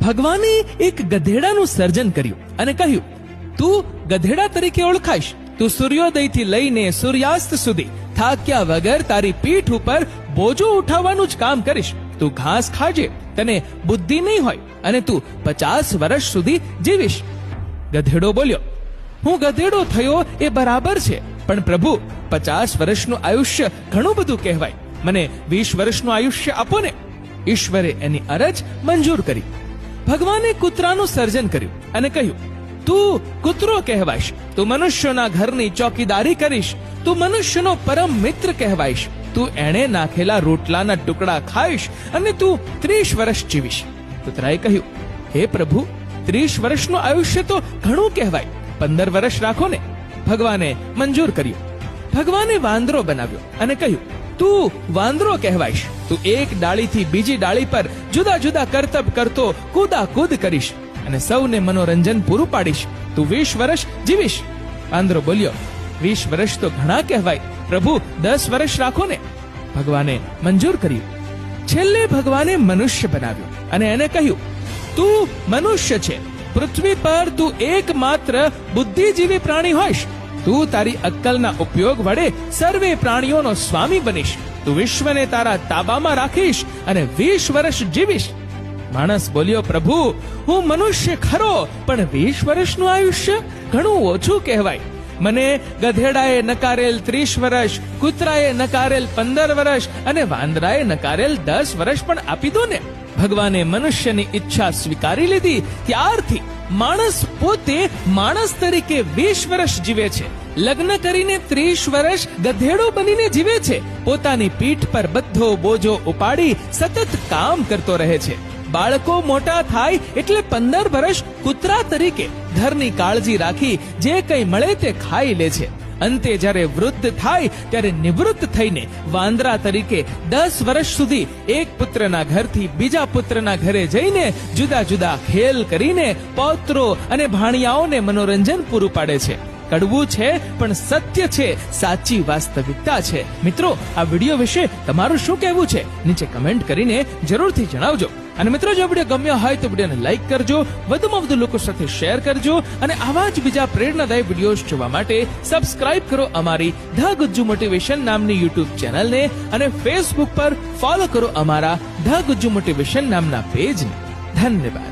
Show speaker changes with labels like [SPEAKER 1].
[SPEAKER 1] ભગવાને એક ગધેડાનું સર્જન કર્યું અને કહ્યું, તું ગધેડા તરીકે ઓળખાઈશ. તું સૂર્યોદયથી લઈને સૂર્યાસ્ત સુધી થાક્યા વગર તારી પીઠ ઉપર બોજો ઉઠાવવાનું જ કામ કરીશ. તું ઘાસ ખાજે, તને બુદ્ધિ નહીં હોય અને તું 50 વર્ષ સુધી જીવીશ. ગધેડો બોલ્યો, હું ગધેડો થયો એ બરાબર છે, પણ પ્રભુ 50 વર્ષનું આયુષ્ય ઘણું બધું કહેવાય. મને 20 વર્ષનું આયુષ્ય આપો ને. ઈશ્વરે એની અરજ મંજૂર કરી. ભગવાને કૂતરાનું સર્જન કર્યું અને કહ્યું, તું કૂતરો કહેવાઈશ. તું મનુષ્યોના ઘરની ચોકીદારી કરીશ. તું મનુષ્યનો પરમ મિત્ર કહેવાઈશ. તું એણે નાખેલા રોટલાના ટુકડા ખાઈશ અને તું 30 વર્ષ જીવીશ. કૂતરાએ કહ્યું, હે પ્રભુ, 30 વર્ષનું આયુષ્ય તો ઘણું કહેવાય. 15 વર્ષ રાખો ને. ભગવાને મંજૂર કર્યું. ભગવાને વાંદરો બનાવ્યો અને કહ્યું, તું વાંદરો કહેવાઈશ. તું એક ડાળીથી બીજી ડાળી પર જુદા જુદા કરતબ કરતો કૂદાકૂદ કરીશ અને સૌને મનોરંજન પૂરું પાડીશ. તું 20 વર્ષ જીવીશ. વાંદરો બોલ્યો, 20 વર્ષ તો ઘણા કહેવાય. પ્રભુ 10 વર્ષ રાખો ને. ભગવાને મંજૂર કર્યું. છેલ્લે ભગવાને મનુષ્ય બનાવ્યો અને એને કહ્યું, તું મનુષ્ય છે. પૃથ્વી પર તું એકમાત્ર બુદ્ધિજીવી પ્રાણી હોઈશ. તું તારી અક્કલના ઉપયોગ વડે સર્વે પ્રાણીઓનો સ્વામી બનીશ. તું વિશ્વને તારા તાબામાં રાખીશ અને 20 વર્ષ જીવીશ. માણસ બોલ્યો, પ્રભુ, હું મનુષ્ય ખરો, પણ 20 વર્ષનું આયુષ્ય ઘણું ઓછું કહેવાય. મને ગધેડાએ નકારેલ 30 વર્ષ, કૂતરાએ નકારેલ 15 વર્ષ અને વાંદરાએ નકારેલ 10 વર્ષ પણ આપી દો ને. ભગવાને મનુષ્યની ઈચ્છા સ્વીકારી લીધી. ત્યારથી માણસ પોતે માણસ તરીકે 20 વર્ષ જીવે છે. લગ્ન કરીને 30 વર્ષ ગધેડો બનીને જીવે છે. પોતાની પીઠ પર બધો બોજો ઉપાડી સતત કામ કરતો રહે છે. બાળકો મોટા થાય એટલે 15 વર્ષ કૂતરા તરીકે ઘરની કાળજી રાખી જે કંઈ મળે તે ખાઈ લે છે. અંતે જ્યારે વૃદ્ધ થાય ત્યારે નિવૃત્ત થઈને વાંદરા તરીકે 10 વર્ષ સુધી એક પુત્રના ઘરથી બીજા પુત્રના ઘરે જઈને જુદા જુદા ખેલ કરીને પૌત્રો અને ભાણિયાઓને મનોરંજન પૂરું પાડે છે. કડવું છે પણ સત્ય છે, સાચી વાસ્તવિકતા છે. મિત્રો, આ વિડીયો વિશે તમારું શું કહેવું છે? નીચે કમેન્ટ કરીને જરૂરથી જણાવજો. અને મિત્રો, જો વિડીયો ગમ્યો હોય તો વિડીયોને લાઈક કરજો, વધુમાં વધુ લોકો સાથે શેર કરજો અને આવા જ બીજા પ્રેરણાદાયી વિડીયોઝ જોવા માટે સબસ્ક્રાઇબ કરો અમારી ધ ગુજ્જુ મોટિવેશન નામની યુટ્યુબ ચેનલને અને ફેસબુક પર ફોલો કરો અમારા ધ ગુજ્જુ મોટિવેશન નામના પેજને. ધન્યવાદ.